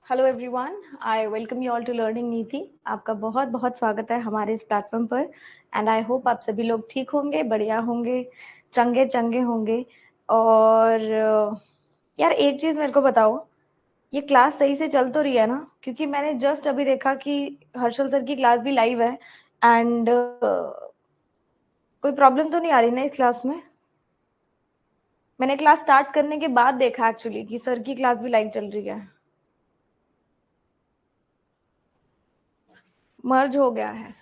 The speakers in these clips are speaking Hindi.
Hello everyone, I welcome you all to learning Niti. आपका बहुत बहुत स्वागत है हमारे इस प्लेटफॉर्म पर। एंड आई होप आप सभी लोग ठीक होंगे, बढ़िया होंगे, चंगे चंगे होंगे। और यार एक चीज़ मेरे को बताओ, ये क्लास सही से चल तो रही है ना? क्योंकि मैंने जस्ट अभी देखा कि हर्षल सर की क्लास भी लाइव है। एंड कोई प्रॉब्लम तो नहीं आ रही ना इस क्लास में? मैंने क्लास स्टार्ट करने के बाद देखा एक्चुअली कि सर की क्लास भी लाइव चल रही है। मर्ज हो गया है।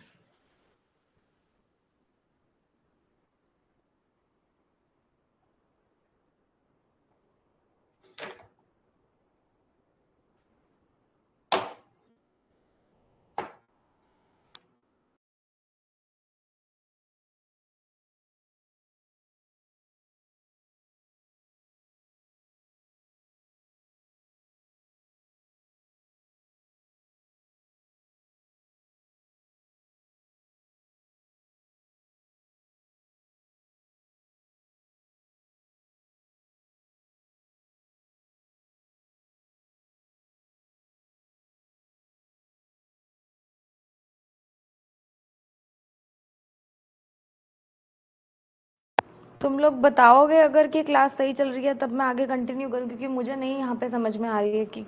तुम लोग बताओगे अगर कि क्लास सही चल रही है, तब मैं आगे कंटिन्यू करूँ, क्योंकि मुझे नहीं यहाँ पे समझ में आ रही है कि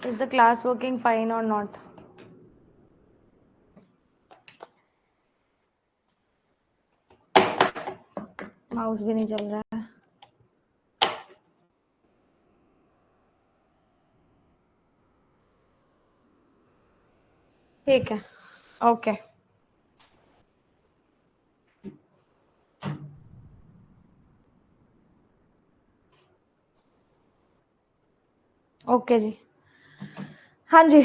is the class working fine और नॉट। माउस भी नहीं चल रहा है। ठीक है, ओके। ओके जी। हाँ जी,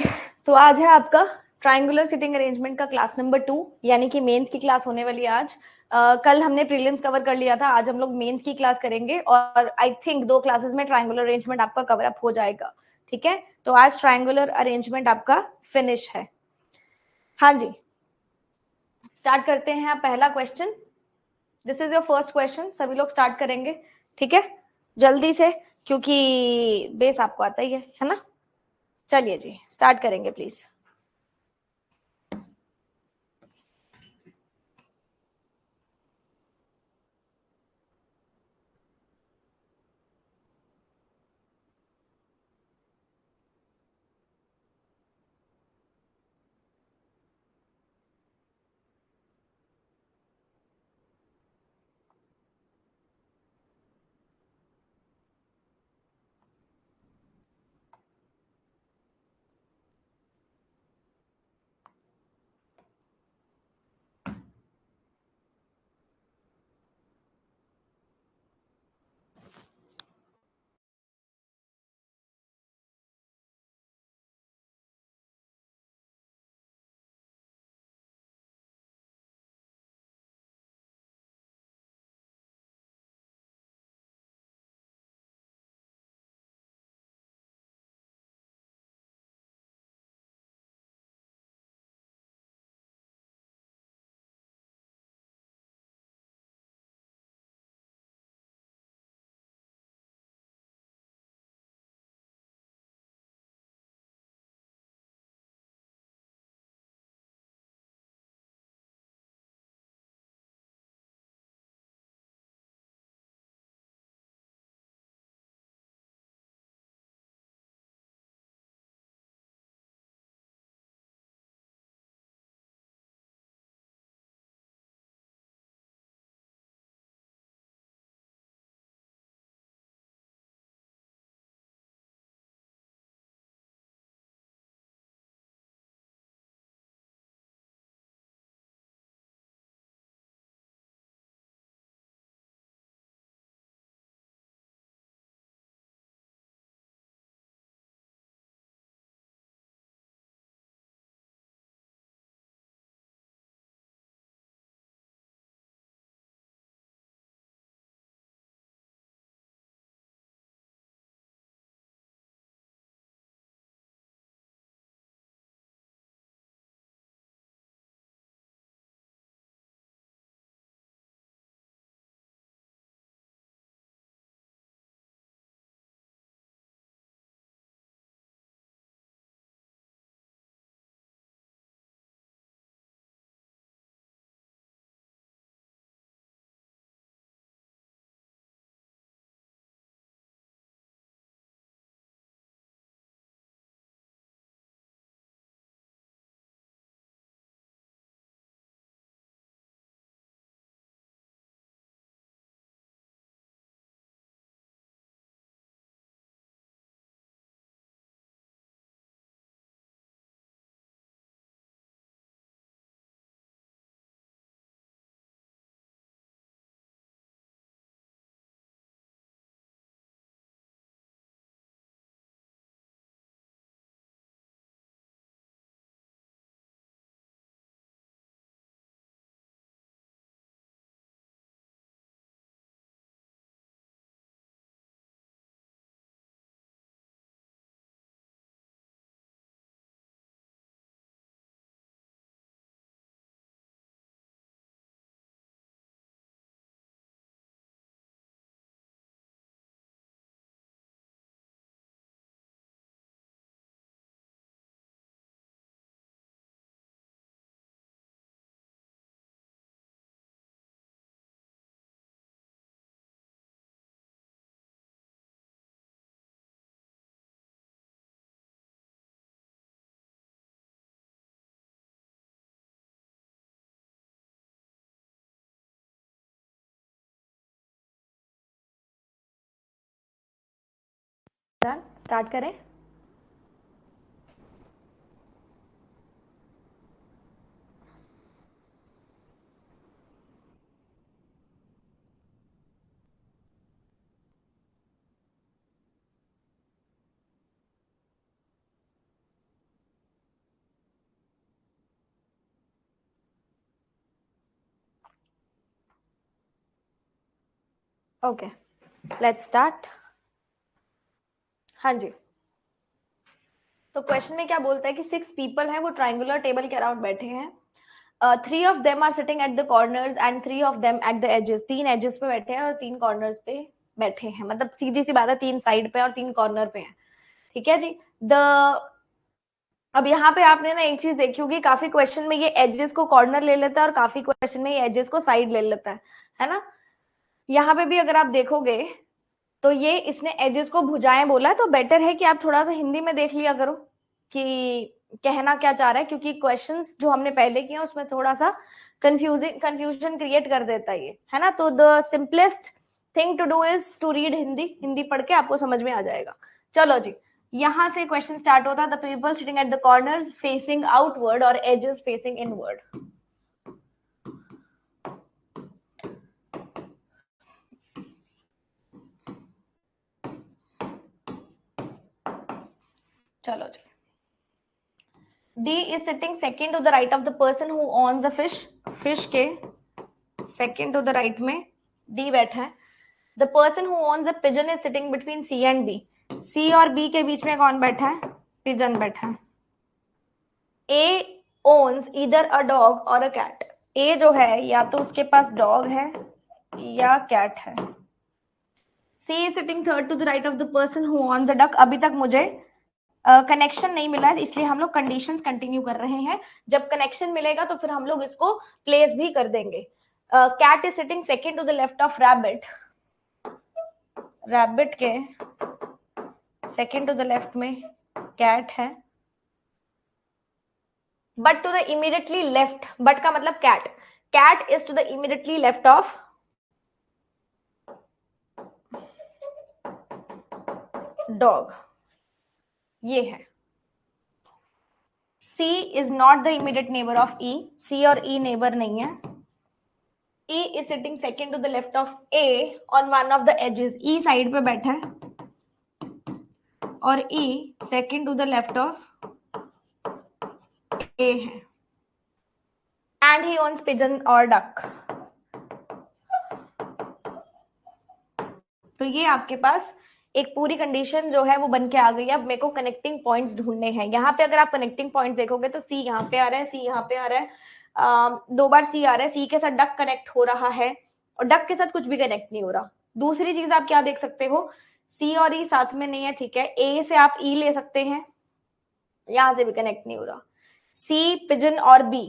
तो आज है आपका ट्राइंगुलर सिटिंग अरेंजमेंट का क्लास नंबर 2, यानी कि मेंस की क्लास होने वाली है आज। कल हमने प्रीलिम्स कवर कर लिया था, आज हम लोग मेंस की क्लास करेंगे और आई थिंक 2 क्लासेस में ट्राइंगुलर अरेंजमेंट आपका कवर अप हो जाएगा। ठीक है, तो आज ट्राइंगुलर अरेंजमेंट आपका फिनिश है। हाँ जी, स्टार्ट करते हैं। पहला question, this is your first question. सभी लोग स्टार्ट करेंगे, ठीक है, जल्दी से, क्योंकि बेस आपको आता ही है ना? चलिए जी, स्टार्ट करेंगे प्लीज। डन, स्टार्ट करें। Okay, let's start. हाँ जी, तो क्वेश्चन में क्या बोलता है कि 6 पीपल हैं, वो ट्राइंगुलर टेबल के अराउंड बैठे हैं। 3 of them are sitting at the corners and 3 of them at the edges. 3 edges पे बैठे हैं और 3 कॉर्नर्स पे बैठे हैं, मतलब सीधी सी बात है 3 साइड पे और 3 कॉर्नर पे हैं। ठीक है जी। अब यहाँ पे आपने ना एक चीज देखी होगी, काफी क्वेश्चन में ये एजेस को कॉर्नर ले लेता है और काफी क्वेश्चन में ये एजेस को साइड ले लेता है ना। यहाँ पे भी अगर आप देखोगे तो ये इसने एजेस को भुजाएं बोला है, तो बेटर है कि आप थोड़ा सा हिंदी में देख लिया करो कि कहना क्या चाह रहा है, क्योंकि क्वेश्चंस जो हमने पहले किए उसमें थोड़ा सा कंफ्यूजन क्रिएट कर देता है ये, है ना। तो the simplest thing to do is to read Hindi. Hindi पढ़ के आपको समझ में आ जाएगा। चलो जी, यहां से क्वेश्चन स्टार्ट होता है। The people sitting at the corners facing outward और एजेस फेसिंग इनवर्ड। चलो जी, D is sitting second to the right of the person who owns a fish. Fish के second to the right में D बैठा है। The person who owns a pigeon is sitting between C and B. C और B के बीच में कौन बैठा है? Pigeon बैठा है। A owns either a dog or a cat. A जो है या तो उसके पास dog है या cat है। C is sitting third to the right of the person who owns a duck. अभी तक मुझे कनेक्शन नहीं मिला है, इसलिए हम लोग कंडीशंस कंटिन्यू कर रहे हैं। जब कनेक्शन मिलेगा तो फिर हम लोग इसको प्लेस भी कर देंगे। Cat is sitting second to the left of rabbit. Rabbit के सेकेंड टू द लेफ्ट में कैट है, but to the immediately left, but का मतलब cat, cat is to the immediately left of dog. ये है। C is not the immediate neighbor of E. C और E neighbor नहीं है। E is sitting second to the left of A on one of the edges. E side पे बैठा है और E second to the left of A है। And he owns pigeon or duck. तो ये आपके पास एक पूरी कंडीशन जो है वो बन के आ गई है। अब मेरे को कनेक्टिंग पॉइंट्स ढूंढने हैं। यहाँ पे अगर आप कनेक्टिंग पॉइंट्स देखोगे तो C यहाँ पे आ रहा है, C यहाँ पे आ रहा है, 2 बार C आ रहा है। C के साथ डक कनेक्ट हो रहा है और डक के साथ कुछ भी कनेक्ट नहीं हो रहा। दूसरी चीज आप क्या देख सकते हो, C और E साथ में नहीं है, ठीक है। A से आप E ले सकते हैं, यहां से भी कनेक्ट नहीं हो रहा। C पिजन और B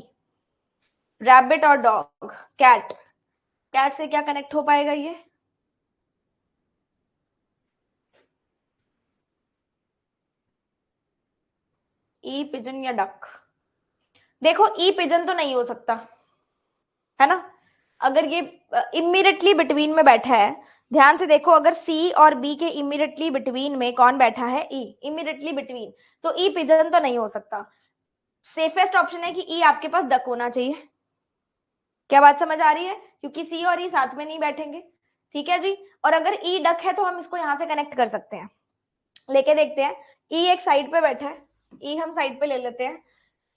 रैबिट और डॉग, कैट, कैट से क्या कनेक्ट हो पाएगा ये? ई पिजन या डक। देखो ई पिजन तो नहीं हो सकता, है ना। अगर ये इमीडिएटली बिटवीन में बैठा है, ध्यान से देखो, अगर सी और बी के इमीडिएटली बिटवीन में कौन बैठा है? ई, इमीडिएटली बिटवीन, तो ई पिजन तो नहीं हो सकता। सेफेस्ट ऑप्शन है कि ई आपके पास डक होना चाहिए। क्या बात समझ आ रही है? क्योंकि सी और ई साथ में नहीं बैठेंगे, ठीक है जी। और अगर ई डक है तो हम इसको यहां से कनेक्ट कर सकते हैं। लेके देखते हैं। ई एक साइड पे बैठा है, ई हम साइड पे ले लेते हैं।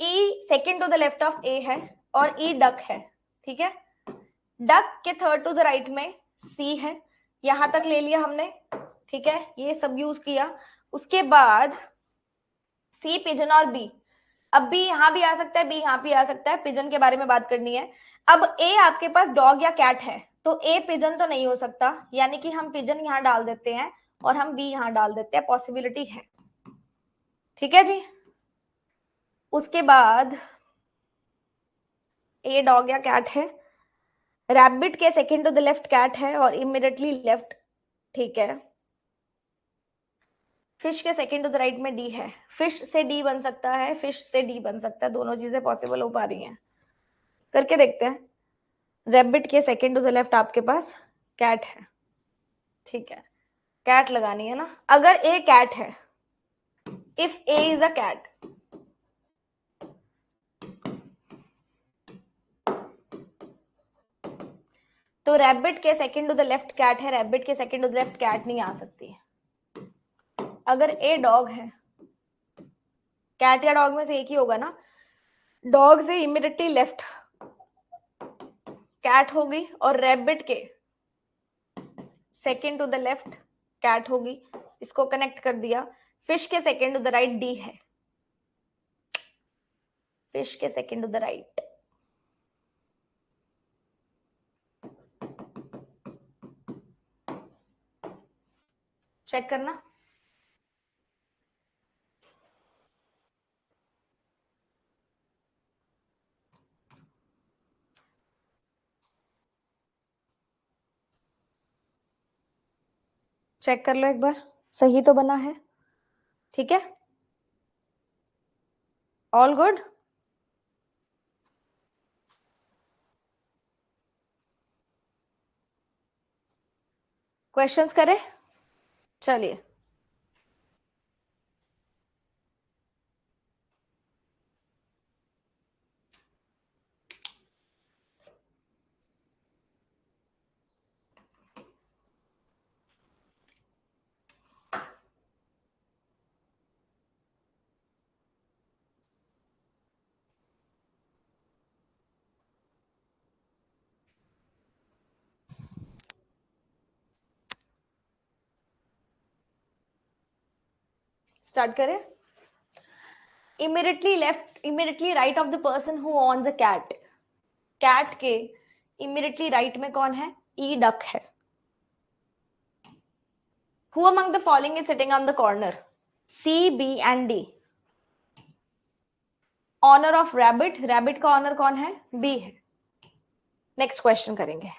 E second to the left of A है और ई डक है, ठीक है। डक के थर्ड टू द राइट में सी है, यहां तक ले लिया हमने, ठीक है। ये सब यूज किया। उसके बाद सी पिजन और बी, अब बी यहां भी आ सकता है, बी यहां भी आ सकता है। पिजन के बारे में बात करनी है। अब ए आपके पास डॉग या कैट है, तो ए पिजन तो नहीं हो सकता, यानी कि हम पिजन यहां डाल देते हैं और हम बी यहां डाल देते हैं, पॉसिबिलिटी है, ठीक है जी। उसके बाद ए डॉग या कैट है, रैबिट के second to the left cat है और इमीडिएटली लेफ्ट, ठीक है। फिश के सेकेंड टू द राइट में डी है। फिश से डी बन सकता है, फिश से डी बन सकता है, दोनों चीजें पॉसिबल हो पा रही हैं। करके देखते हैं। रैबिट के सेकेंड टू द लेफ्ट आपके पास कैट है, ठीक है। कैट लगानी है ना. अगर ए कैट है, if A is a cat, तो रैबिट के second to the left cat है, रैबिट के second to the left cat नहीं आ सकती. अगर ए डॉग है, कैट या डॉग में से एक ही होगा ना, डॉग से इमीडिएटली लेफ्ट कैट होगी और रैबिट के second to the left cat होगी. इसको कनेक्ट कर दिया. फिश के second to the right D है, फिश के second to the right. Check करना. चेक कर लो एक बार, सही तो बना है. ठीक है, ऑल गुड. क्वेश्चंस करें. चलिए, स्टार्ट करें. Immediately left, immediately right of the person who owns a cat, cat के इमीडिएटली राइट में कौन है? ई डक है. Who among the following is sitting on the corner? C, B and D. Owner of rabbit, rabbit का ऑनर कौन है? बी है. नेक्स्ट क्वेश्चन करेंगे.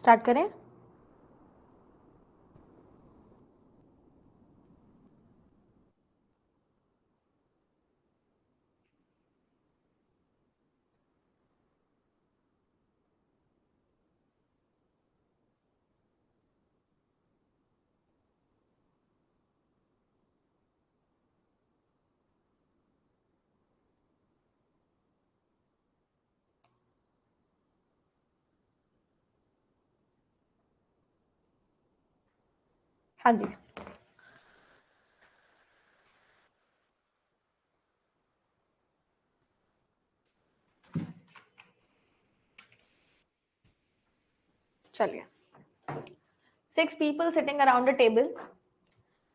स्टार्ट करें? हाँ जी, चलिए. 6 people sitting around a table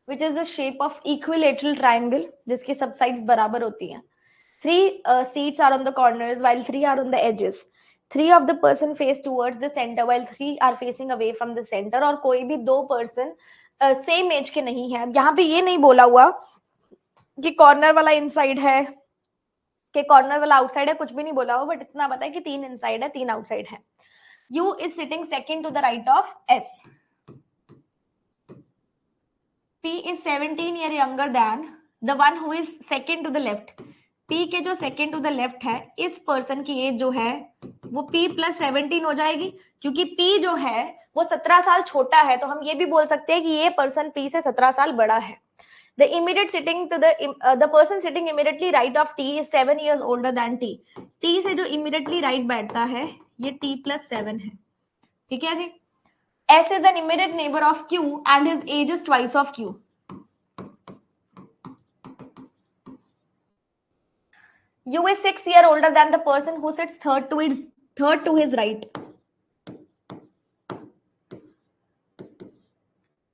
which is the shape of equilateral triangle जिसकी सब sides बराबर होती हैं. 3 seats are on the corners while 3 are on the edges. 3 of the person face towards the center while 3 are facing away from the center. और कोई भी 2 person सेम एज के नहीं है. यहाँ पे ये नहीं बोला हुआ कि कॉर्नर वाला इनसाइड है कि कॉर्नर वाला आउटसाइड है, कुछ भी नहीं बोला हुआ, बट इतना पता है कि 3 इनसाइड है 3 आउटसाइड है. U is sitting second to the right of S. P is 17 year younger than the one who is second to the left. P के जो second to the left है, इस पर्सन की एज जो है वो P plus 17 हो जाएगी, क्योंकि P जो है वो 17 साल छोटा है, तो हम ये भी बोल सकते हैं कि ये पर्सन P से 17 साल बड़ा है. The immediate sitting to the person sitting immediately right of T is 7 years older than T. T से जो immediately right बैठता है ये T plus 7 है. ठीक है जी. S is an immediate neighbor of Q and his age is twice of Q. U is 6 years older than the person who sits third to his right.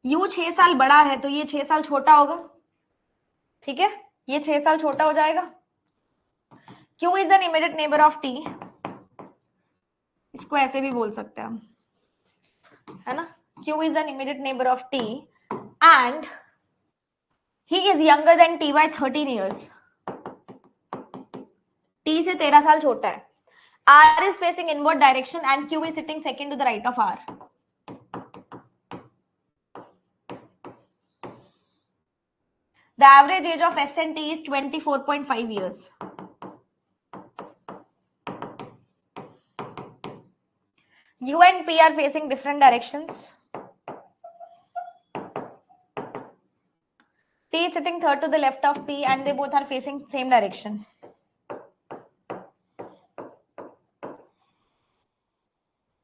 U 6 साल बड़ा है तो ये 6 साल छोटा होगा. ठीक है, ये 6 साल छोटा हो जाएगा. Q is an immediate neighbor of T. इसको ऐसे भी बोल सकते हैं हम, है ना. Q is an immediate neighbor of T and he is younger than T by 13 years. T से 13 साल छोटा है. R is facing inward direction and Q is sitting second to the right of R. The average age of S and T is 24.5 years. U and P are facing different directions. T is sitting third to the left of P and they both are facing same direction.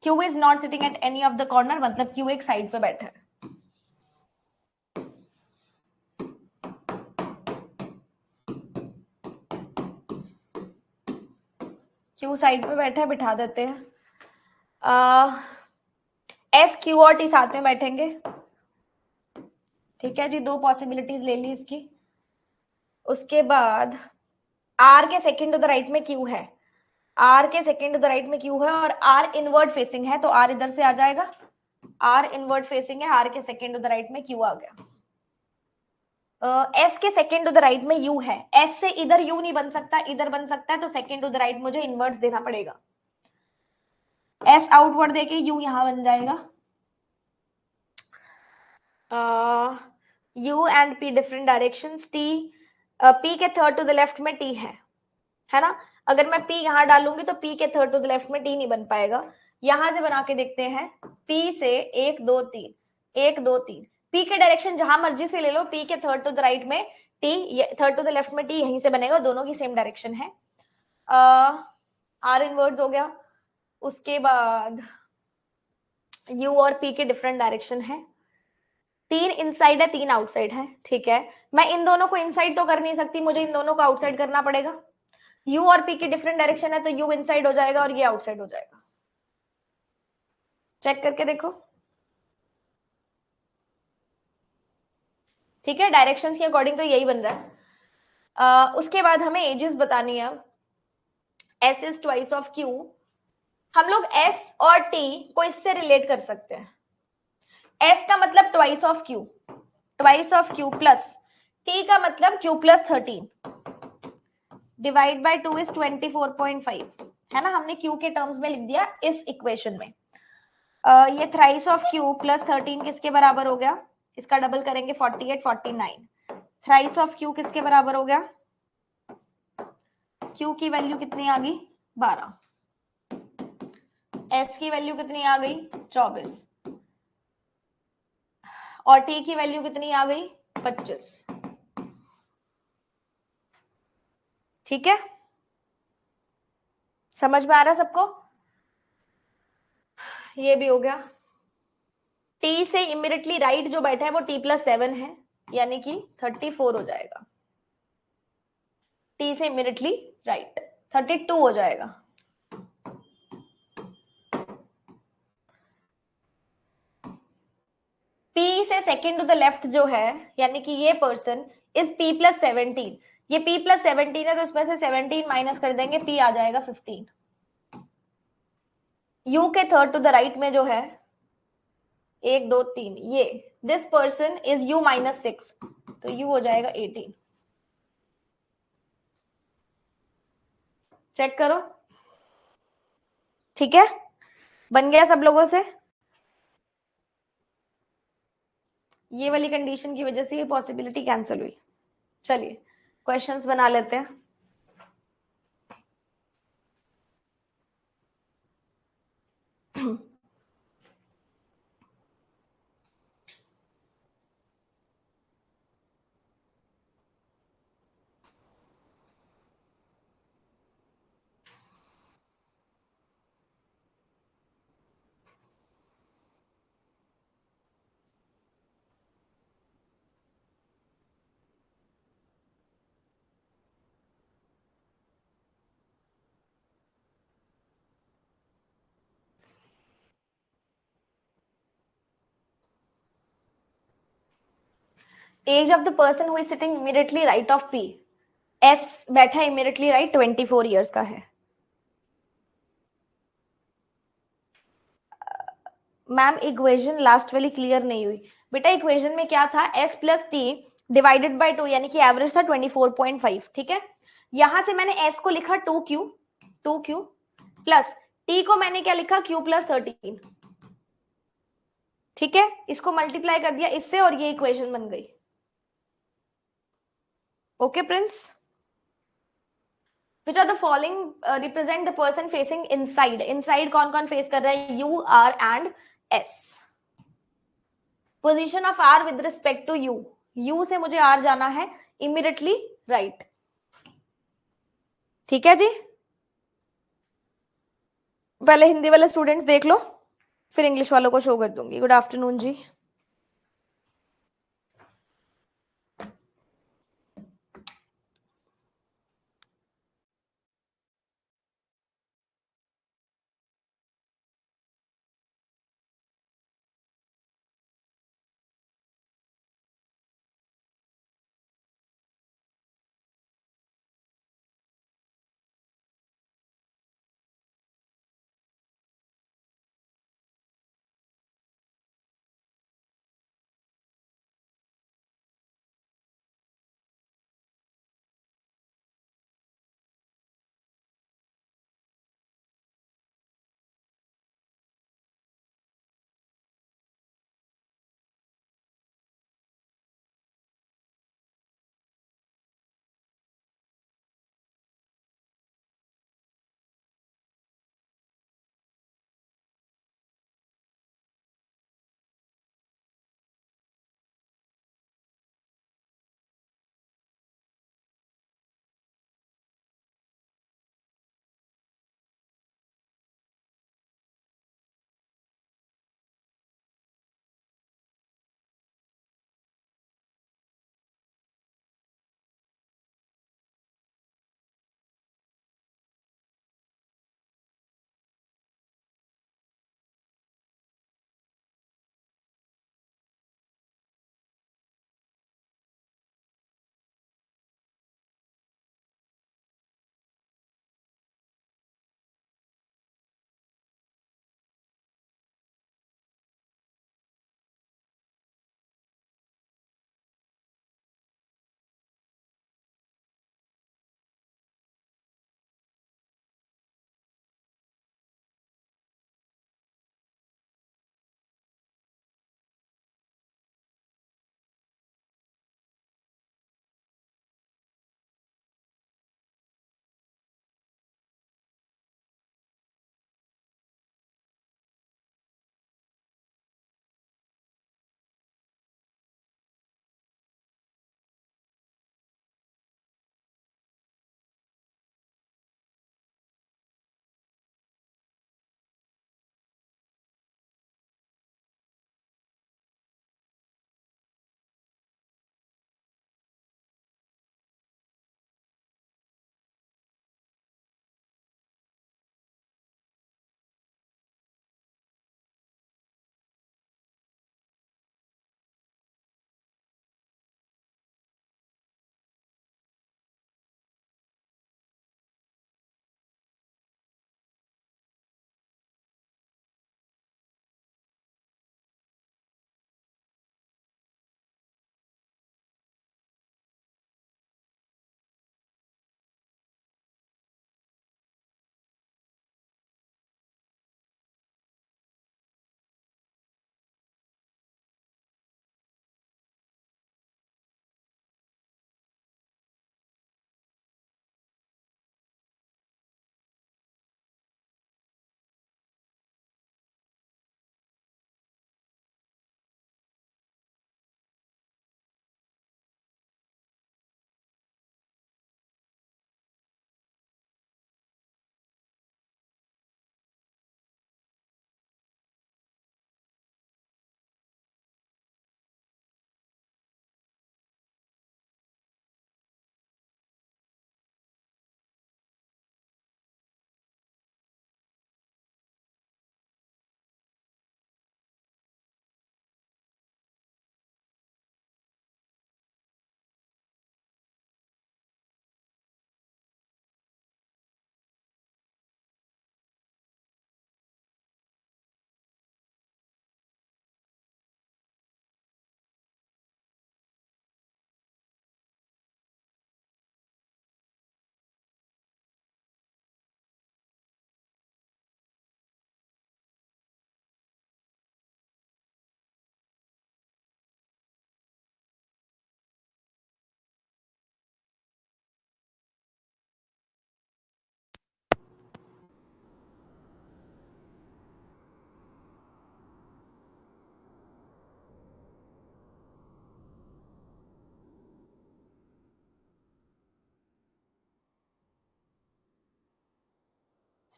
Q is not sitting at any of the corner, मतलब Q एक साइड पे बैठा है. Q साइड पे बैठा है, बिठा देते हैं. S, Q और T साथ में बैठेंगे. ठीक है जी, 2 पॉसिबिलिटीज ले ली इसकी. उसके बाद R के सेकंड टू द राइट में Q है. R के सेकंड टू द राइट में Q है और R इनवर्ड फेसिंग है, तो R इधर से आ जाएगा. R इनवर्ड फेसिंग है, R के सेकंड टू द राइट में Q आ गया. S के सेकंड टू द राइट में U है. S से इधर U नहीं बन सकता, इधर बन सकता है, तो सेकंड टू द राइट मुझे इनवर्स देना पड़ेगा. S आउटवर्ड देके U यहां बन जाएगा. U and P different directions. T P के थर्ड टू द लेफ्ट में T है ना. अगर मैं P यहां डालूंगी तो P के थर्ड टू द लेफ्ट में T नहीं बन पाएगा. यहां से बना के देखते हैं. P से 1 2 3 1 2 3. P के डायरेक्शन जहां मर्जी से ले लो, P के थर्ड टू द राइट में T, third to the left में T यहीं से बनेगा और दोनों की सेम डायरेक्शन है. R इनवर्ड्स हो गया. उसके बाद U और P के डिफरेंट डायरेक्शन है. 3 इनसाइड है 3 आउटसाइड है. ठीक है, मैं इन दोनों को इनसाइड तो कर नहीं सकती, मुझे इन दोनों को आउटसाइड करना पड़ेगा. U और P की डिफरेंट डायरेक्शन है तो U इनसाइड हो जाएगा और ये आउटसाइड हो जाएगा. चेक करके देखो. ठीक है, डायरेक्शंस के अकॉर्डिंग तो यही बन रहा है. उसके बाद हमें एजेस बतानी है. S is twice of Q. हम लोग S और T को इससे रिलेट कर सकते हैं. S का मतलब twice of Q, twice of Q plus T का मतलब Q plus 13 divide by 2 is 24.5 है ना. हमने Q के टर्म्स में लिख दिया इस इक्वेशन में. ये थ्राइस ऑफ क्यू प्लस 13 किसके बराबर हो गया? इसका डबल करेंगे 48, 49। थ्राइस ऑफ क्यू किसके बराबर हो गया? क्यू की वैल्यू कितनी आ गई? 12। एस की वैल्यू कितनी आ गई? 24। और टी की वैल्यू कितनी आ गई? 25। ठीक है, समझ में आ रहा है सबको? ये भी हो गया। टी से इमीडिएटली राइट जो बैठा है वो टी प्लस 7 है, यानी कि 34 हो जाएगा। टी से इमीडिएटली राइट 32 हो जाएगा। पी से सेकेंड टू द लेफ्ट जो है, यानी कि ये पर्सन इज पी प्लस 17। ये पी प्लस 17 है, तो इसमें से 17 माइनस कर देंगे, पी आ जाएगा 15। यू के थर्ड टू द राइट में जो है 1 2 3, ये this person is you minus 6, तो यू हो जाएगा 18। चेक करो, ठीक है, बन गया सब लोगों से? ये वाली कंडीशन की वजह से ये पॉसिबिलिटी कैंसिल हुई। चलिए क्वेश्चंस बना लेते हैं। Age of the person who is sitting immediately right of P, S बैठा इमीडिएटली राइट 24 ईयर्स का है। मैम इक्वेशन लास्ट वाली क्लियर नहीं हुई बेटा। इक्वेशन में क्या था? S plus T divided by 2, यानी कि एवरेज था 24.5। ठीक है, यहां से मैंने एस को लिखा 2Q प्लस टी को मैंने क्या लिखा? Q plus 13। ठीक है, इसको मल्टीप्लाई कर दिया इससे और ये इक्वेशन बन गई। Okay Prince, which are the following represent the person facing inside. Inside कौन कौन फेस कर रहा है? U, R and S. Position of R with respect to U, U से मुझे आर जाना है इमीडिएटली राइट। ठीक है जी, पहले हिंदी वाले स्टूडेंट्स देख लो, फिर इंग्लिश वालों को शो कर दूंगी। गुड आफ्टरनून जी।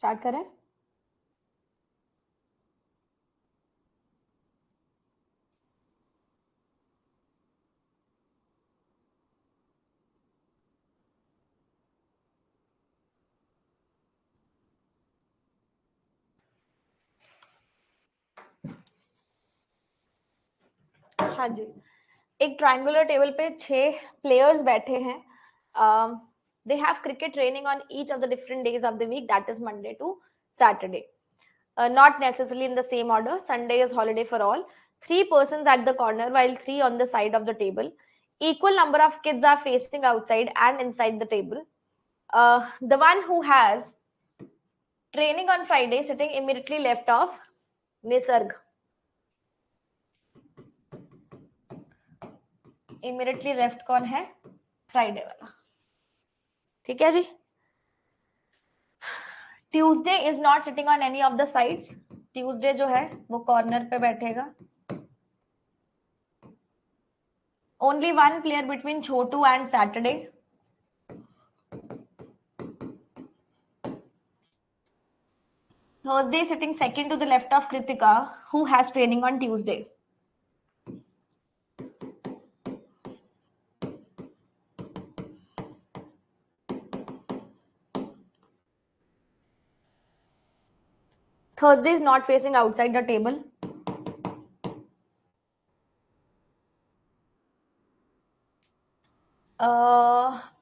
स्टार्ट करें? हाँ जी, एक ट्रायंगुलर टेबल पे 6 प्लेयर्स बैठे हैं. They have cricket training on each of the different days of the week, that is Monday to Saturday. Not necessarily in the same order. Sunday is holiday for all. 3 persons at the corner while 3 on the side of the table. Equal number of kids are facing outside and inside the table. The one who has training on Friday sitting immediately left of Nisarg. Immediately left कौन है? Friday वाला. ठीक है जी. Tuesday is not sitting on any of the sides. Tuesday जो है वो कॉर्नर पे बैठेगा. Only one player between Chotu and Saturday. Thursday sitting second to the left of Kritika, who has training on Tuesday. Thursday is not facing outside the table.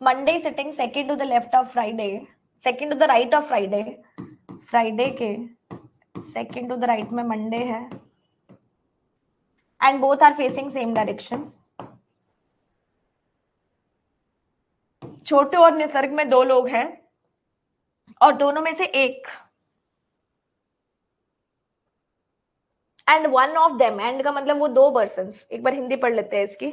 Monday sitting second to the left of Friday, second to the right of Friday. Friday के second to the right में Monday है, and both are facing same direction. छोटू और निसर्ग में 2 लोग हैं और दोनों में से एक, and one of them, and का मतलब वो 2 पर्सन्स. एक बार हिंदी पढ़ लेते हैं इसकी.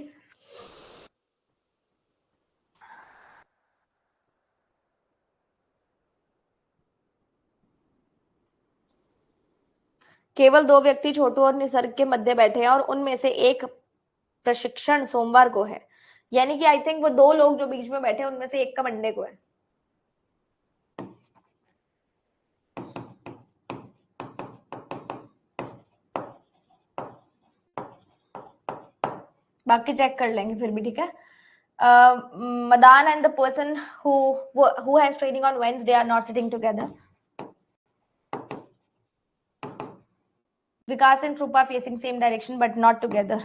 केवल 2 व्यक्ति छोटू और निसर्ग के मध्य बैठे हैं और उनमें से एक प्रशिक्षण सोमवार को है. यानी कि आई थिंक वो 2 लोग जो बीच में बैठे हैं उनमें से एक का मंडे को है. बाकी चेक कर लेंगे फिर भी. ठीक है. Madan and the person who has training on Wednesday are not sitting together. Vikas and Krupa facing same direction but not together.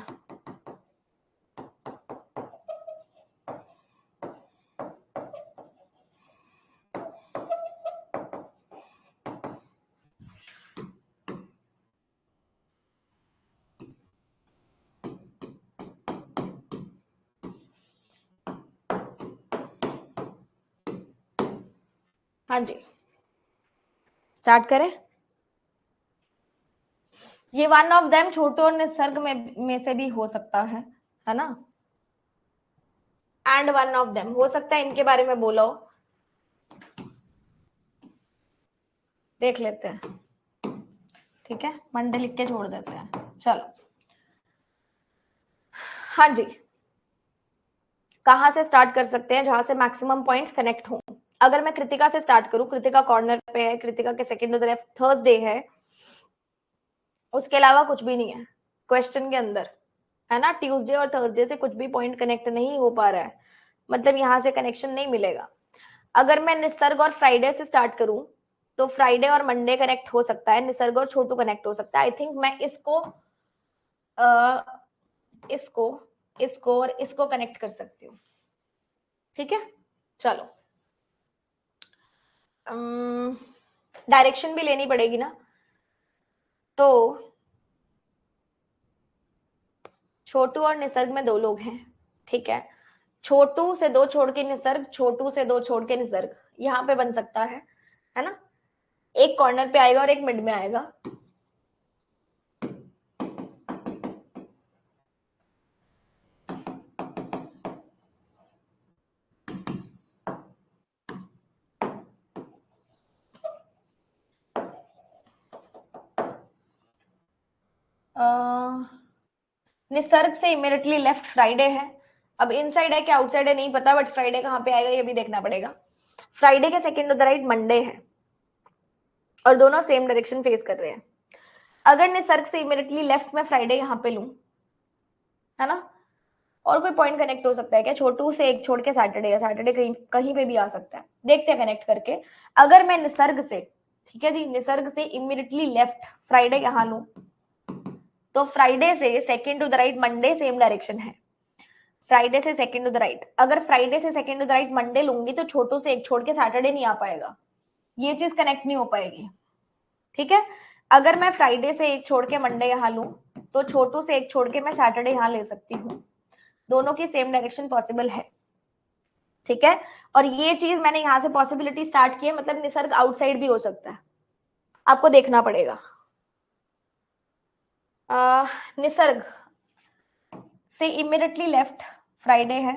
हाँ जी, स्टार्ट करें. ये वन ऑफ देम छोटू और निसर्ग में से भी हो सकता है ना. एंड वन ऑफ देम हो सकता है इनके बारे में बोला हो. देख लेते हैं. ठीक है, मंडे लिख के छोड़ देते हैं. चलो. हाँ जी, कहां से स्टार्ट कर सकते हैं? जहां से मैक्सिमम पॉइंट्स कनेक्ट हों. अगर मैं कृतिका से स्टार्ट करूं, कृतिका कॉर्नर पे है, कृतिका के second to the left Thursday है, उसके अलावा कुछ भी नहीं है क्वेश्चन के अंदर, है ना. ट्यूसडे और थर्सडे से कुछ भी पॉइंट कनेक्ट नहीं हो पा रहा है, मतलब यहां से कनेक्शन नहीं मिलेगा. अगर मैं निसर्ग और फ्राइडे से स्टार्ट करूं तो फ्राइडे और मंडे कनेक्ट हो सकता है, निसर्ग और छोटू कनेक्ट हो सकता है. आई थिंक मैं इसको और इसको कनेक्ट कर सकती हूँ. ठीक है, चलो. डायरेक्शन भी लेनी पड़ेगी ना. तो छोटू और निसर्ग में 2 लोग हैं. ठीक है, छोटू से 2 छोड़ के निसर्ग, छोटू से 2 छोड़ के निसर्ग, यहाँ पे बन सकता है ना. एक कॉर्नर पे आएगा और एक मिड में आएगा. निसर्ग से इमीडिएटली लेफ्ट फ्राइडे है. अब इनसाइड है कि आउटसाइड है नहीं पता, बट फ्राइडे कहाँ पे आएगा ये भी देखना पड़ेगा. फ्राइडे के second to the right Monday है. और दोनों सेम डायरेक्शन फेस कर रहे हैं। अगर निसर्ग से इमीडिएटली लेफ्ट में फ्राइडे यहाँ पे लूं, है ना, और कोई पॉइंट कनेक्ट हो सकता है क्या? छोटू से एक छोड़ के सैटरडे, या सैटरडे कहीं कहीं पे भी आ सकता है, देखते हैं कनेक्ट करके। अगर मैं निसर्ग से, ठीक है जी, निसर्ग से इमीडिएटली लेफ्ट फ्राइडे यहाँ लूं, तो फ्राइडे से second to the right Monday same direction है। फ्राइडे से सेकेंड टू द राइट, अगर फ्राइडे से second to the right Monday लूंगी तो छोटू से एक छोड़ के सैटरडे नहीं आ पाएगा, ये चीज कनेक्ट नहीं हो पाएगी, ठीक है। अगर मैं फ्राइडे से एक छोड़ के मंडे यहाँ लूं, तो छोटू से एक छोड़ के मैं सैटरडे यहाँ ले सकती हूँ, दोनों की सेम डायरेक्शन पॉसिबल है, ठीक है। और ये चीज मैंने यहां से पॉसिबिलिटी स्टार्ट की है, मतलब निसर्ग आउटसाइड भी हो सकता है, आपको देखना पड़ेगा। निसर्ग से इमीडिएटली लेफ्ट फ्राइडे है,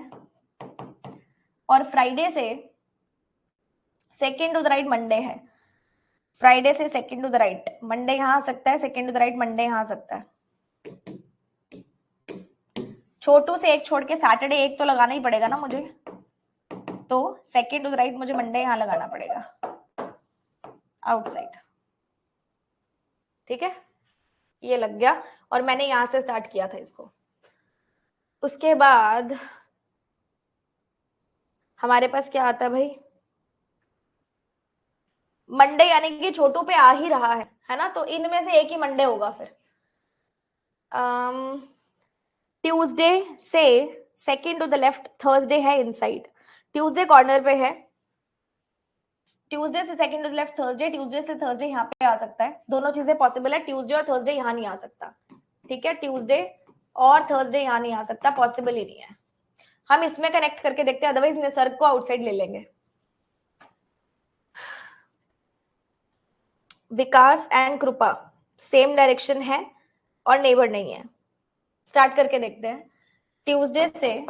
और फ्राइडे से second to the right Monday है। फ्राइडे से second to the right Monday यहाँ आ सकता है, second to the right Monday यहाँ आ सकता है। छोटू से एक छोड़ के सैटरडे एक तो लगाना ही पड़ेगा ना मुझे, तो सेकेंड टू द राइट मुझे मंडे यहाँ लगाना पड़ेगा आउटसाइड, ठीक है। ये लग गया, और मैंने यहां से स्टार्ट किया था इसको। उसके बाद हमारे पास क्या आता है भाई, मंडे, यानी कि छोटू पे आ ही रहा है ना, तो इनमें से एक ही मंडे होगा फिर। ट्यूसडे से second to the left Thursday है इनसाइड, ट्यूसडे कॉर्नर पे है, ट्यूसडे से second to the left Thursday, Tuesday से थर्सडे यहाँ पे आ सकता है, दोनों चीजें पॉसिबल है। ट्यूसडे और थर्सडे यहाँ नहीं आ सकता, ठीक है, ट्यूसडे और थर्सडे यहाँ नहीं आ सकता, पॉसिबल ही नहीं है। हम इसमें कनेक्ट करके देखते हैं, अदरवाइज निसर्ग को आउटसाइड ले लेंगे। विकास एंड कृपा सेम डायरेक्शन है और नेबर नहीं है, स्टार्ट करके देखते हैं। ट्यूसडे से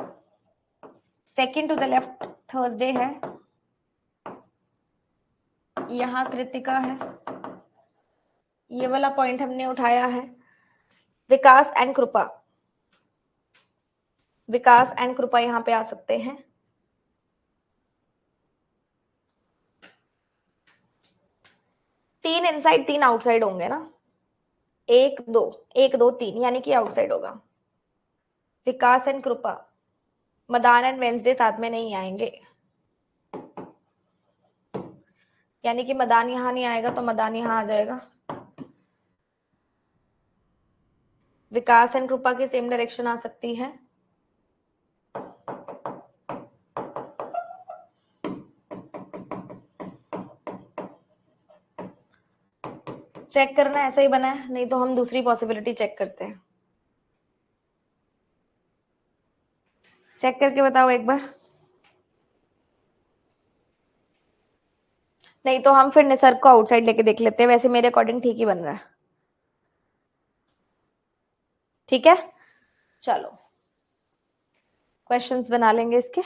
second to the left Thursday है, यहाँ कृतिका है, ये वाला पॉइंट हमने उठाया है। विकास एंड कृपा, विकास एंड कृपा यहाँ पे आ सकते हैं। तीन इनसाइड तीन आउटसाइड होंगे ना, एक दो तीन, यानी कि आउटसाइड होगा। विकास एंड कृपा, मदान एंड वेंसडे साथ में नहीं आएंगे, यानी कि मदान यहाँ नहीं आएगा तो मदान यहाँ आ जाएगा। विकास एंड कृपा की सेम डायरेक्शन आ सकती है। चेक करना ऐसा ही बना है, नहीं तो हम दूसरी पॉसिबिलिटी चेक करते हैं। चेक करके बताओ एक बार, नहीं तो हम फिर निसर्ग को आउटसाइड लेके देख लेते हैं। वैसे मेरे अकॉर्डिंग ठीक ही बन रहा है, ठीक है। चलो क्वेश्चंस बना लेंगे इसके।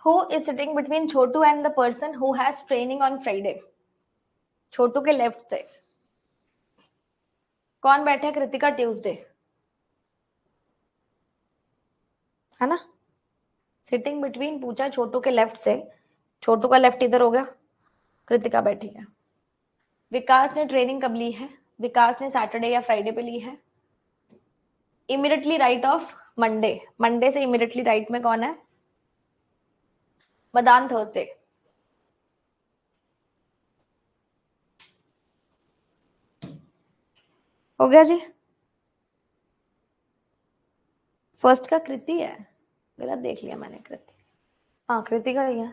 Who is sitting between Chhotu and the person who has training on Friday? छोटू के लेफ्ट से कौन बैठे? कृतिका ट्यूसडे, है ना। सिटिंग बिटवीन पूछा छोटू के लेफ्ट से, छोटू का लेफ्ट इधर हो गया, कृतिका बैठी है। विकास ने ट्रेनिंग कब ली है? विकास ने सैटरडे या फ्राइडे पे ली है। Immediately right of Monday, Monday से इमीडिएटली राइट में कौन है? मदान थर्सडे। हो गया जी। फर्स्ट का कृति है, गलत देख लिया मैंने, कृति, हाँ कृति का ही है।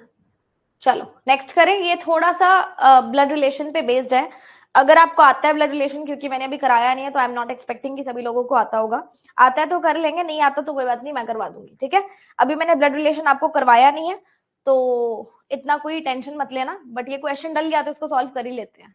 चलो नेक्स्ट करें। ये थोड़ा सा ब्लड रिलेशन पे बेस्ड है। अगर आपको आता है ब्लड रिलेशन, क्योंकि मैंने अभी कराया नहीं है तो आई एम नॉट एक्सपेक्टिंग कि सभी लोगों को आता होगा। आता है तो कर लेंगे, नहीं आता तो कोई बात नहीं, मैं करवा दूंगी, ठीक है। अभी मैंने ब्लड रिलेशन आपको करवाया नहीं है तो इतना कोई टेंशन मत लेना, बट ये क्वेश्चन डल गया तो इसको सॉल्व कर ही लेते हैं।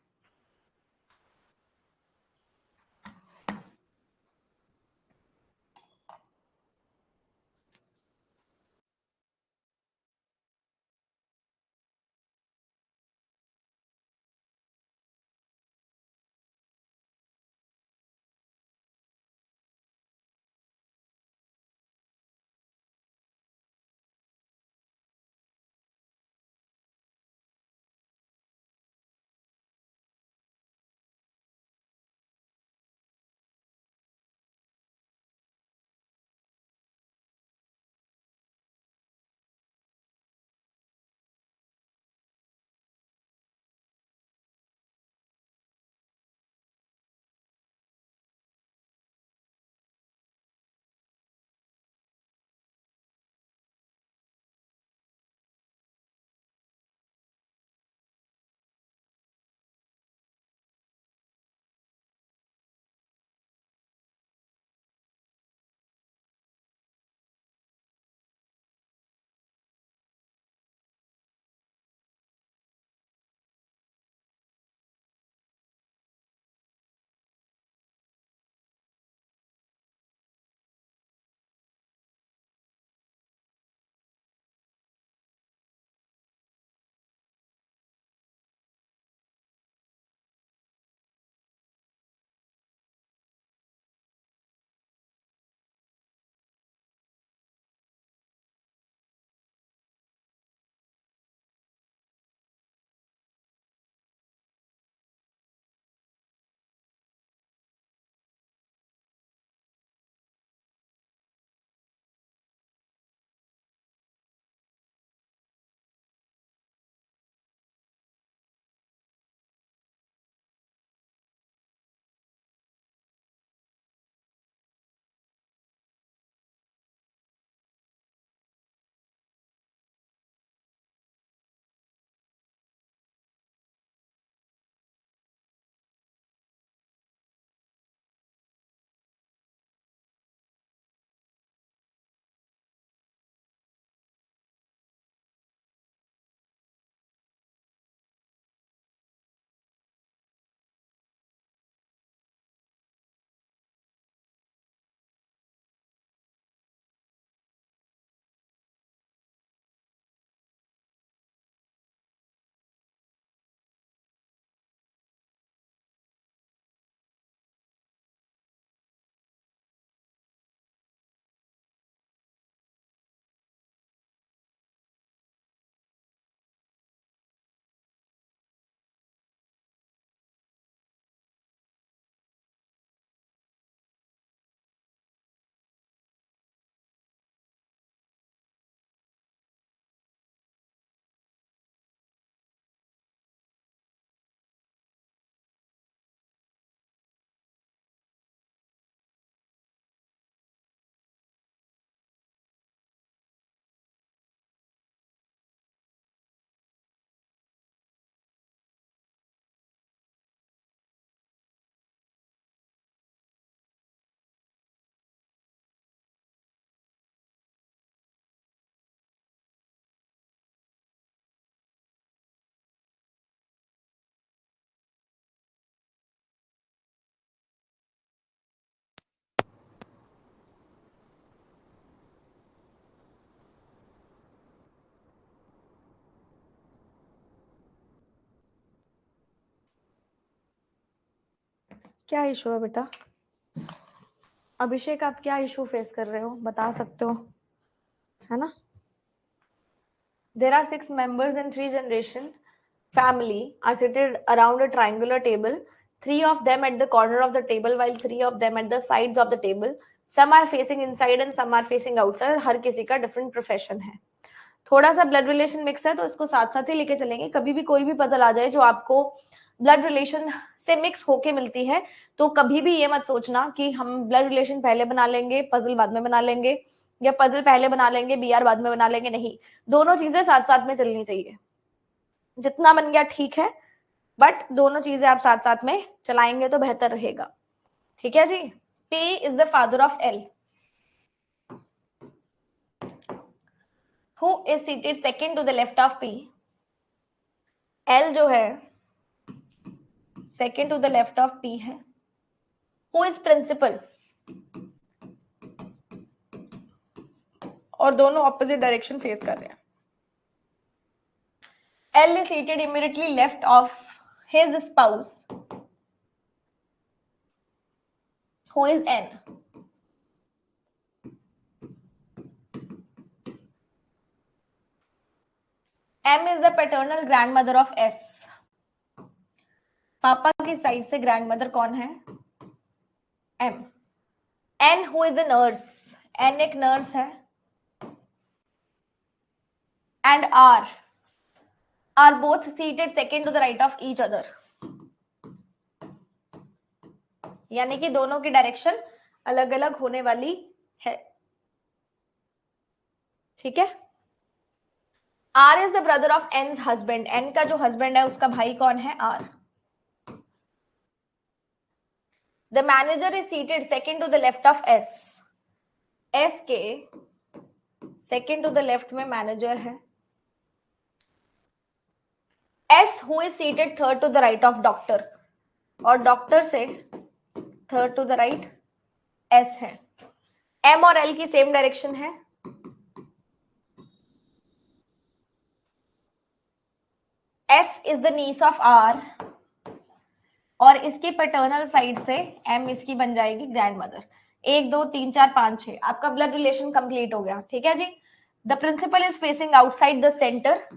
क्या इशू है बेटा? अभिषेक, आप क्या इशू फेस कर रहे हो, बता सकते हो, है ना? There are 6 members in 3 generation family are seated around a triangular table. 3 of them at the corner of the table, while 3 of them at the sides of the table. Some are facing inside and some are facing outside. हर किसी का different profession है। थोड़ा सा ब्लड रिलेशन मिक्स है तो इसको साथ साथ ही लेके चलेंगे। कभी भी कोई भी पजल आ जाए जो आपको ब्लड रिलेशन से मिक्स होके मिलती है तो कभी भी ये मत सोचना कि हम ब्लड रिलेशन पहले बना लेंगे, पजल बाद में बना लेंगे, या पजल पहले बना लेंगे, बीआर बाद में बना लेंगे। नहीं, दोनों चीजें साथ साथ में चलनी चाहिए। जितना बन गया ठीक है, बट दोनों चीजें आप साथ साथ में चलाएंगे तो बेहतर रहेगा। ठीक है जी। P is the father of L, who is seated second to the left of P। L जो है second to the left of P है। हु इज प्रिंसिपल, और दोनों ऑपोजिट डायरेक्शन फेस कर रहे हैं। L is seated immediately left of his spouse, who is N। M is the paternal grandmother of S। पापा की साइड से ग्रैंडमदर कौन है? M। N who is a nurse, N एक नर्स है। And R are both seated second to the right of each other, यानी कि दोनों की डायरेक्शन अलग अलग होने वाली है। ठीक है। R is the brother of N's husband, N का जो हस्बैंड है उसका भाई कौन है? R। The manager is seated second to the left of S, S के सेकेंड टू द लेफ्ट में मैनेजर है। S who is seated third to the right of doctor, और डॉक्टर से third to the right S है। M और L की सेम डायरेक्शन है। S is the niece of R, और इसकी पैटर्नल साइड से M इसकी बन जाएगी ग्रैंड मदर। 1 2 3 4 5 6, आपका ब्लड रिलेशन कंप्लीट हो गया। ठीक है जी। The principal is facing outside the centre,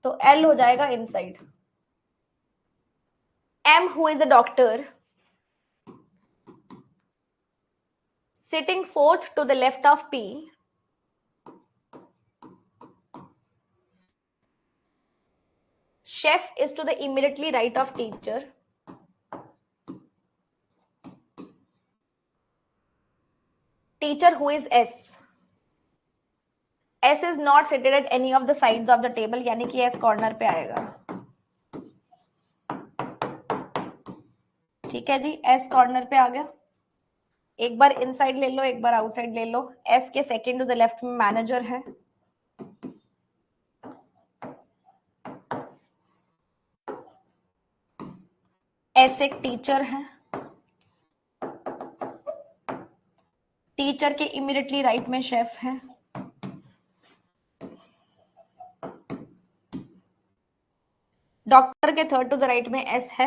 तो L हो जाएगा inside. M who is a doctor sitting fourth to the left of P, chef is to the immediately right of teacher, teacher who is S, S is not seated at any of the sides of the table, यानी कि S कॉर्नर पे आएगा। ठीक है जी, S कॉर्नर पे आ गया। एक बार इनसाइड ले लो, एक बार आउटसाइड ले लो। S के सेकेंड टू द लेफ्ट में मैनेजर है। S एक टीचर है। टीचर के इमीडिएटली राइट में शेफ है। डॉक्टर के थर्ड टू द राइट में S है।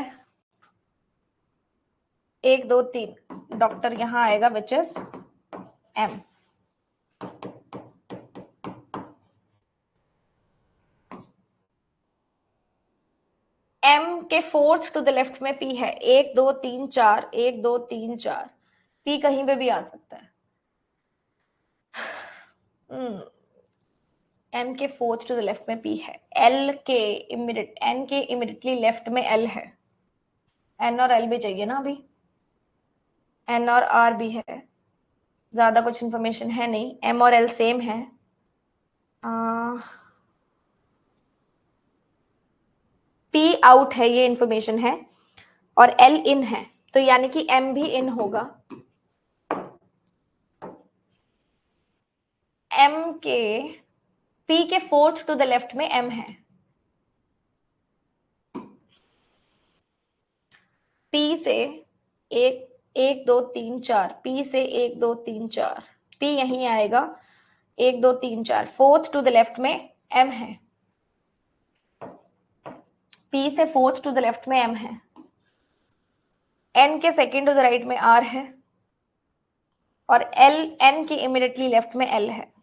1 2 3, डॉक्टर यहां आएगा विच इज M। M के फोर्थ टू द लेफ्ट में P है। 1 2 3 4, 1 2 3 4, P कहीं पे भी आ सकता है। M के फोर्थ टू द लेफ्ट में P है। N के इमीडिएटली लेफ्ट में L है। N और L भी चाहिए ना अभी। N और R भी है। ज्यादा कुछ इंफॉर्मेशन है नहीं। M और L सेम है। P आउट है, ये इंफॉर्मेशन है, और L इन है, तो यानी कि M भी इन होगा। M के P के फोर्थ टू द लेफ्ट में M है। P से 1 2 3 4, P से 1 2 3 4, P यहीं आएगा। 1 2 3 4, फोर्थ टू द लेफ्ट में M है। P से फोर्थ टू द लेफ्ट में M है। N के सेकेंड टू द राइट में R है, और N के इमीडिएटली लेफ्ट में L है।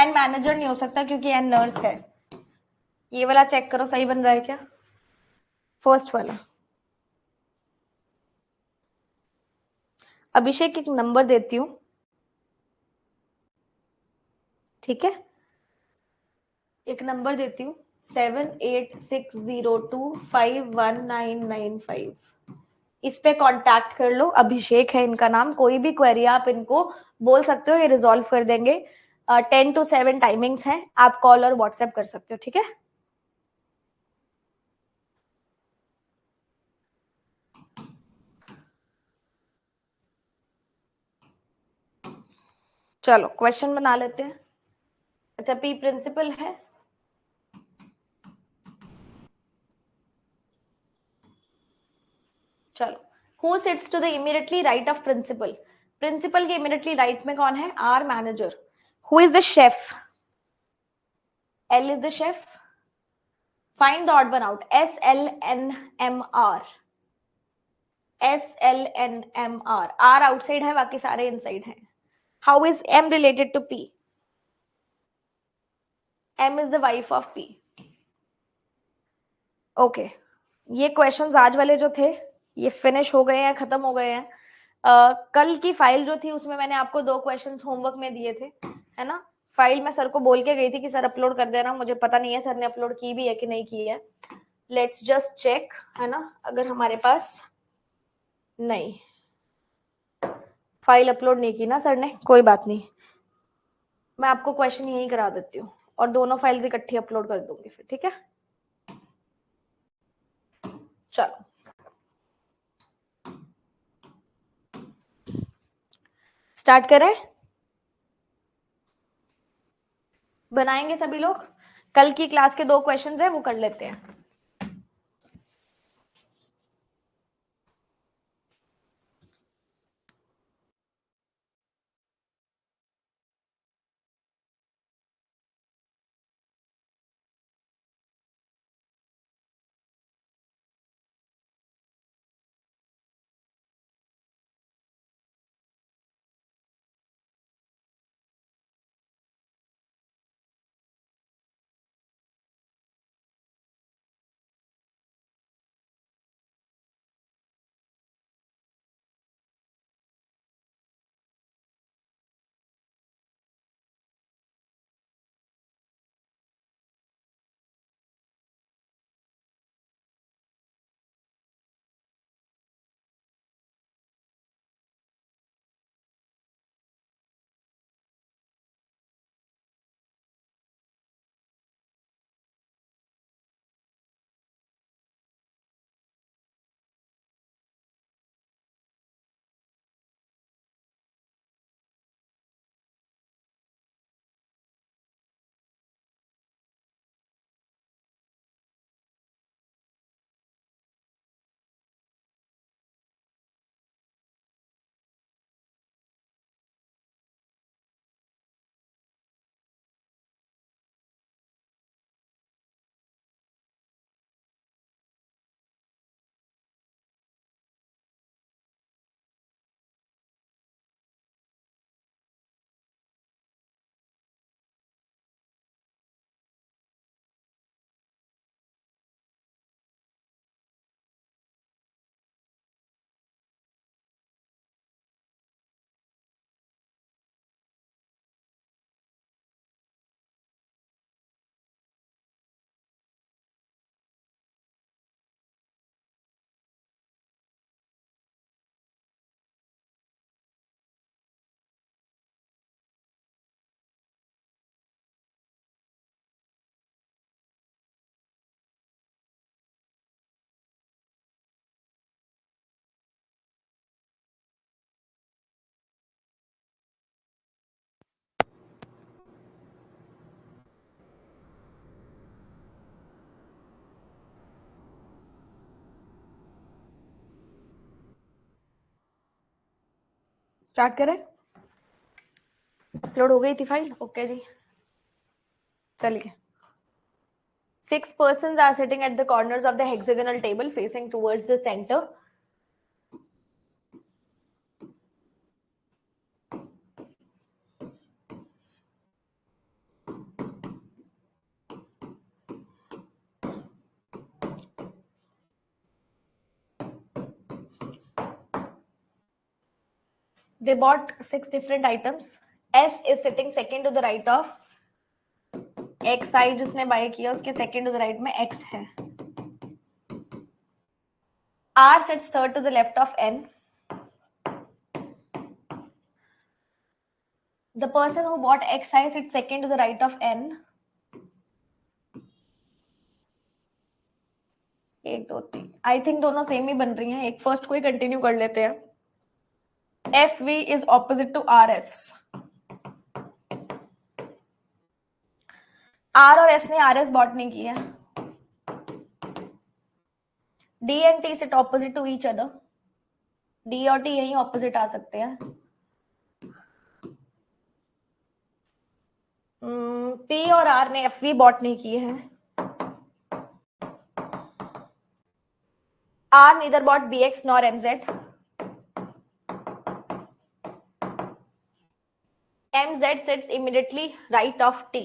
एन मैनेजर नहीं हो सकता क्योंकि एन नर्स है। ये वाला चेक करो सही बन रहा है क्या, फर्स्ट वाला। अभिषेक एक नंबर देती हूँ, ठीक है, एक नंबर देती हूँ 7860251995। इस पे कांटेक्ट कर लो, अभिषेक है इनका नाम। कोई भी क्वेरी आप इनको बोल सकते हो, ये रिजॉल्व कर देंगे। 10 to 7 टाइमिंग्स हैं, आप कॉल और व्हाट्सएप कर सकते हो, ठीक है। चलो क्वेश्चन बना लेते हैं। अच्छा, पी प्रिंसिपल है, चलो। Who sits to the immediately right of principal, principal के इमीडिएटली राइट में कौन है, R manager. Who is the chef, L is the chef. Find the odd one out, S L N M R, S L N M R, R outside है बाकी सारे इनसाइड हैं। How is M related to P, M is the wife of P. Okay, ये क्वेश्चंस आज वाले जो थे ये फिनिश हो गए हैं, खत्म हो गए हैं। कल की फाइल जो थी उसमें मैंने आपको 2 क्वेश्चंस होमवर्क में दिए थे, है ना। फाइल मैं सर को बोल के गई थी कि सर अपलोड कर देना, मुझे पता नहीं है सर ने अपलोड की भी है कि नहीं की है। लेट्स जस्ट चेक, है ना। अगर हमारे पास, नहीं, फाइल अपलोड नहीं की ना सर ने, कोई बात नहीं, मैं आपको क्वेश्चन यही करा देती हूँ और दोनों फाइल्स इकट्ठी अपलोड कर दूंगी फिर, ठीक है। चलो स्टार्ट करें, बनाएंगे सभी लोग। कल की क्लास के 2 क्वेश्चंस हैं वो कर लेते हैं। स्टार्ट करें, अपलोड हो गई थी फाइल, ओके जी। चलिए, 6 persons are sitting at the corners of the hexagonal table facing towards the center. They bought 6 different items. S is sitting second to the right of XI, जिसने बाय किया उसके second to the right में X है. R sits third to the left of N. The person who bought XI sits second to the right of N. 1 2 3. I think दोनों सेम ही बन रही हैं. एक फर्स्ट को ही कंटिन्यू कर लेते हैं. FV is opposite to RS. R और S ने RS बॉट नहीं किया. D and T sit opposite to each other. D और T यही ऑपोजिट आ सकते हैं. P और R ने FV बॉट नहीं किए हैं. R neither bought BX nor MZ. MZ sits immediately right of T.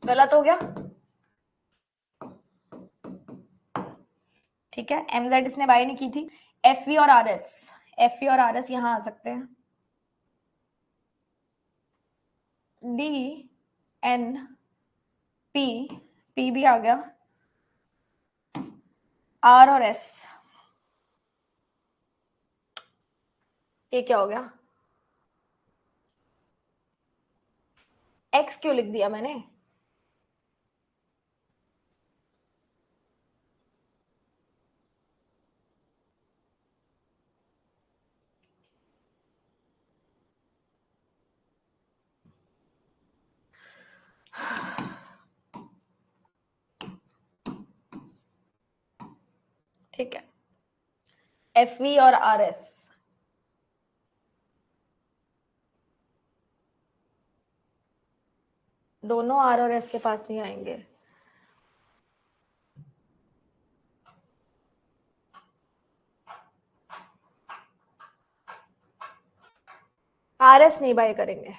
गलत हो गया. ठीक है. MZ इसने बाय नहीं की थी. FV और RS यहां आ सकते हैं. D N P भी आ गया. R और S. ये क्या हो गया? X क्यों लिख दिया मैंने? ठीक है. FV और RS दोनों R और S के पास नहीं आएंगे. RS नहीं बाय करेंगे.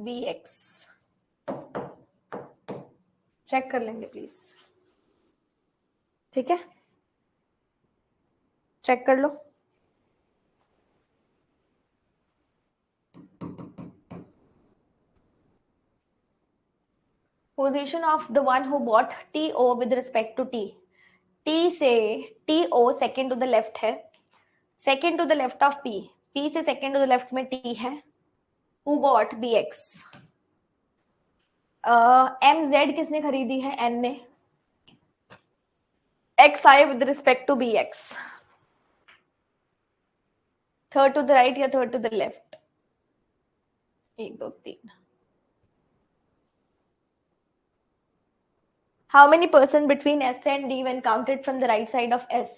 BX चेक कर लेंगे प्लीज. ठीक है. चेक कर लो. Position of the one who bought TO with respect to T. T से TO second to the left है. Second to the left of P. P से second to the left में T है. Who bought BX? MZ किसने खरीदी है? N ने. XI with respect to BX. Third to the right या third to the left? 1 2 3. How many person between S and D when counted from the right side of S?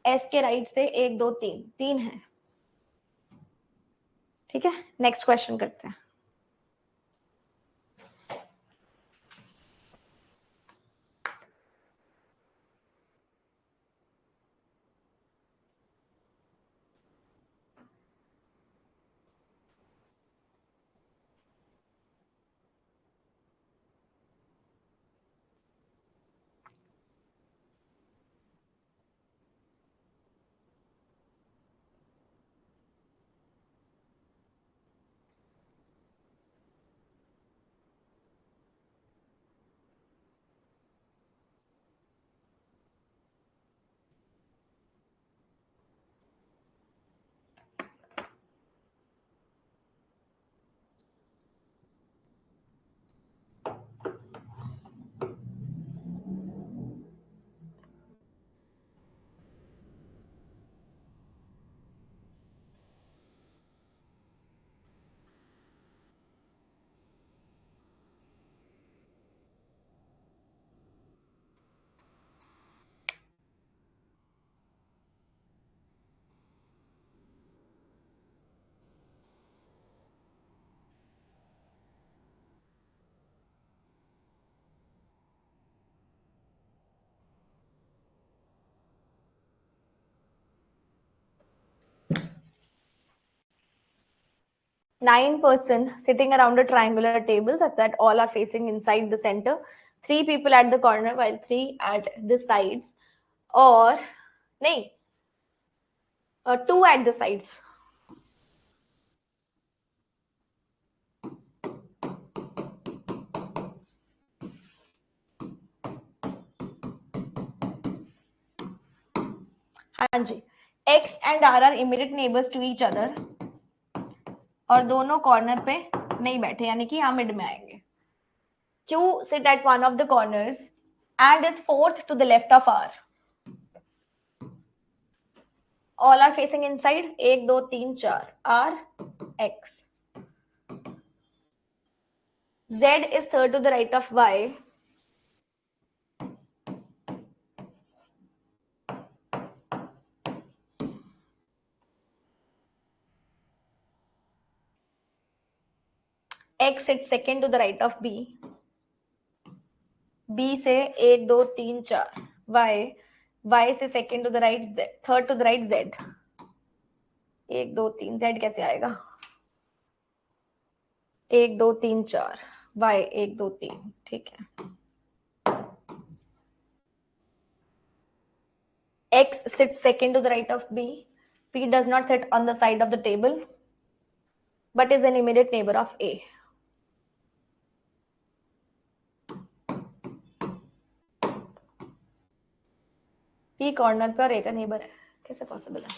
S के राइट से 1 2 3 3 है. ठीक है. नेक्स्ट क्वेश्चन करते हैं. 9 person sitting around a triangular table such that all are facing inside the center, 3 people at the corner while 3 at the sides, or nahi 2 at the sides. हाँ जी, X and R are immediate neighbors to each other और दोनों कॉर्नर पे नहीं बैठे, यानी कि यहाँ मिड में आएंगे. Q sit at one of the corners and is fourth to the left of R. All are facing inside. 1 2 3 4 R X. Z is third to the right of Y. X sits second to the right of B. B से 1 2 3 4 Y से second to the right Z, third to the right Z. 1 2 3 Z कैसे आएगा? 1 2 3 4 Y 1 2 3. ठीक है. X sits second to the right of B. P does not sit on the side of the table but is an immediate neighbor of A. P corner पर A का नेबर है, कैसे पॉसिबल है?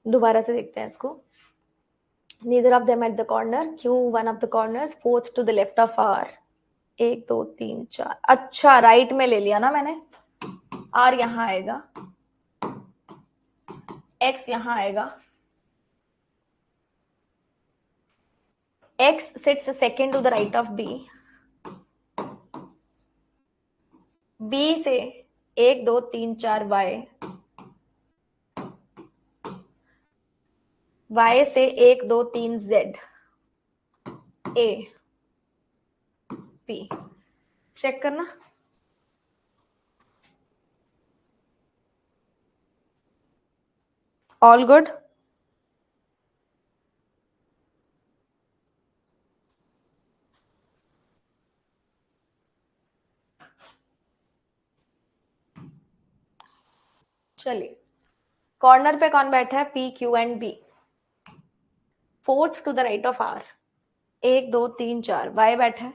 दोबारा से देखते हैं इसको. Neither of them at the corner. Q one of the corners, fourth to the left of R. 1 2 3 4. अच्छा, राइट में ले लिया ना मैंने. R यहाँ आएगा, X यहाँ आएगा. X sits second to the right of B. B से 1 2 3 4 Y से 1 2 3 Z. A P. चेक करना. All good. चलिए, कॉर्नर पे कौन बैठा है? P Q and B. Fourth to the right of R. 1 2 3 4 Y बैठा है.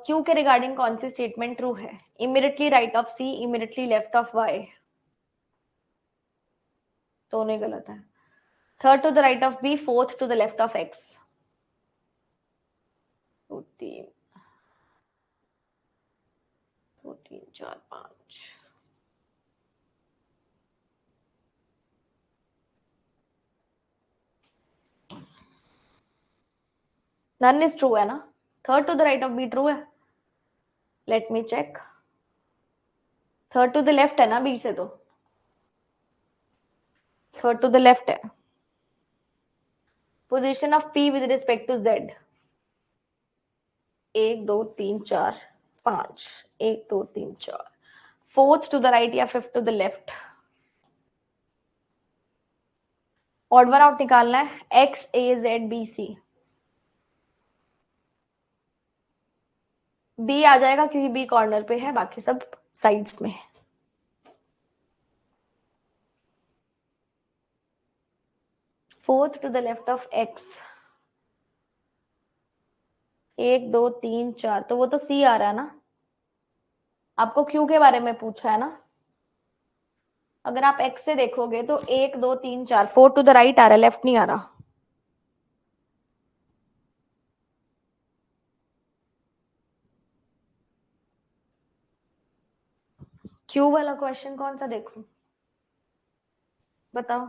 Q के रिगार्डिंग कौन सी स्टेटमेंट ट्रू है? Immediately right of C, immediately left of Y. दोनों ही गलत है. Third to the right of B, fourth to the left of X. 2 3 2 3 4 5. None is true है ना? Third to the right of B true है. Let me check. Third to the left है ना B से, तो थर्ड टू द लेफ्ट है. Position of P with respect to Z. 1 2 3 4 5. 1 2 3 4. Fourth to the right या fifth to the left. Odd one out निकालना है. X A Z B C. B आ जाएगा क्योंकि B कॉर्नर पे है, बाकी सब साइड्स में. Fourth to the left of X. 1 2 3 4, तो वो तो C आ रहा है ना. आपको Q के बारे में पूछा है ना. अगर आप X से देखोगे तो 1 2 3 4, 4 टू द राइट आ रहा है, लेफ्ट नहीं आ रहा. Q वाला क्वेश्चन कौन सा देखूं, बताओ.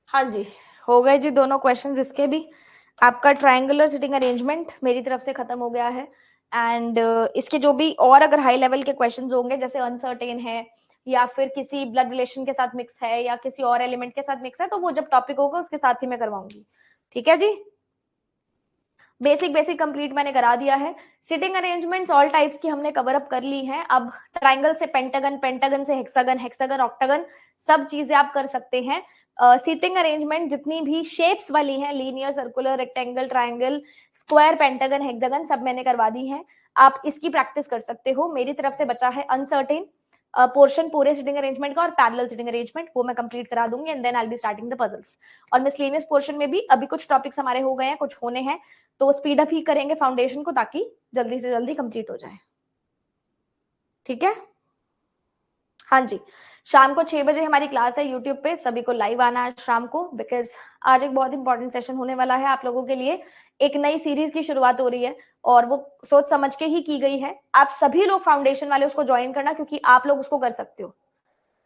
हाँ जी, हो गए जी दोनों क्वेश्चंस. इसके भी आपका ट्रायंगुलर सिटिंग अरेंजमेंट मेरी तरफ से खत्म हो गया है. एंड इसके जो भी और अगर हाई लेवल के क्वेश्चंस होंगे, जैसे अनसर्टेन है या फिर किसी ब्लड रिलेशन के साथ मिक्स है या किसी और एलिमेंट के साथ मिक्स है, तो वो जब टॉपिक होगा उसके साथ ही मैं करवाऊंगी. ठीक है जी. बेसिक कंप्लीट मैंने करा दिया है। सिटिंग अरेंजमेंट्स ऑल टाइप्स की हमने कवर अप कर ली हैं। अब ट्राइंगल से पेंटागन, पेंटागन से हेक्सागन, हेक्सागन ऑक्टागन, सब चीजें आप कर सकते हैं। सिटिंग अरेंजमेंट जितनी भी शेप्स वाली हैं, linear, circular, rectangle, triangle, square, pentagon, hexagon, सब मैंने करवा दी है। आप इसकी प्रैक्टिस कर सकते हो। मेरी तरफ से बचा है अनसर्टेन पोर्शन पूरे सिटिंग अरेंजमेंट का और पैरेलल सिटिंग अरेंजमेंट, वो मैं कंप्लीट करा दूंगी and then I will be starting the puzzles. और मिसलेनियस पोर्शन में भी अभी कुछ टॉपिक्स हमारे हो गए हैं, कुछ होने हैं, तो स्पीड अप ही करेंगे फाउंडेशन को ताकि जल्दी से जल्दी कंप्लीट हो जाए। ठीक है, हाँ जी। शाम को 6 बजे हमारी क्लास है यूट्यूब पे, सभी को लाइव आना है शाम को, बिकॉज आज एक बहुत इंपॉर्टेंट सेशन होने वाला है आप लोगों के लिए। एक नई सीरीज की शुरुआत हो रही है और वो सोच समझ के ही की गई है। आप सभी लोग फाउंडेशन वाले उसको ज्वाइन करना, क्योंकि आप लोग उसको कर सकते हो,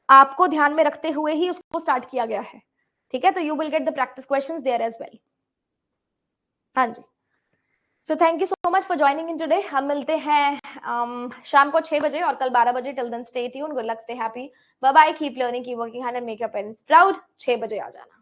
आपको ध्यान में रखते हुए ही उसको स्टार्ट किया गया है। ठीक है, तो you will get the practice questions there as well. हाँ जी, so thank you so much for joining in today. हम मिलते हैं शाम को 6 बजे और कल 12 बजे। Till then stay tuned, good luck, stay happy, bye bye, keep learning, keep working hard and make your parents proud. 6 बजे आ जाना।